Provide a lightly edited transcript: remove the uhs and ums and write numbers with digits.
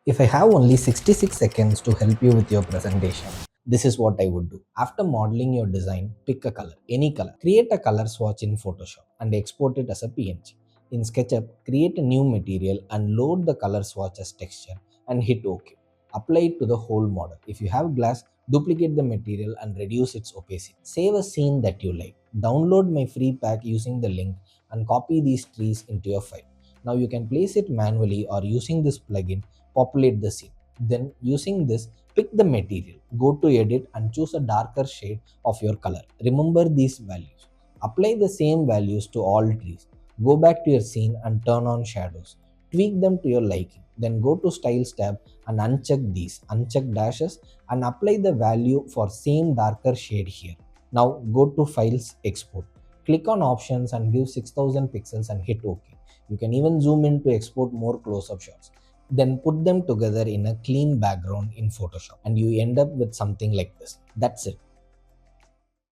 If I have only 66 seconds to help you with your presentation, this is what I would do. After modeling your design, pick a color, any color. Create a color swatch in Photoshop and export it as a PNG. In SketchUp, create a new material and load the color swatch as texture and hit OK. Apply it to the whole model. If you have glass, duplicate the material and reduce its opacity. Save a scene that you like. Download my free pack using the link and copy these trees into your file. Now you can place it manually or using this plugin populate the scene. Then using this, pick the material, go to edit and choose a darker shade of your color. Remember these values. Apply the same values to all trees. Go back to your scene and turn on shadows. Tweak them to your liking. Then go to styles tab and uncheck dashes and apply the value for same darker shade here. Now go to files export. Click on options and give 6000 pixels and hit OK. You can even zoom in to export more close-up shots, then put them together in a clean background in Photoshop and you end up with something like this. That's it.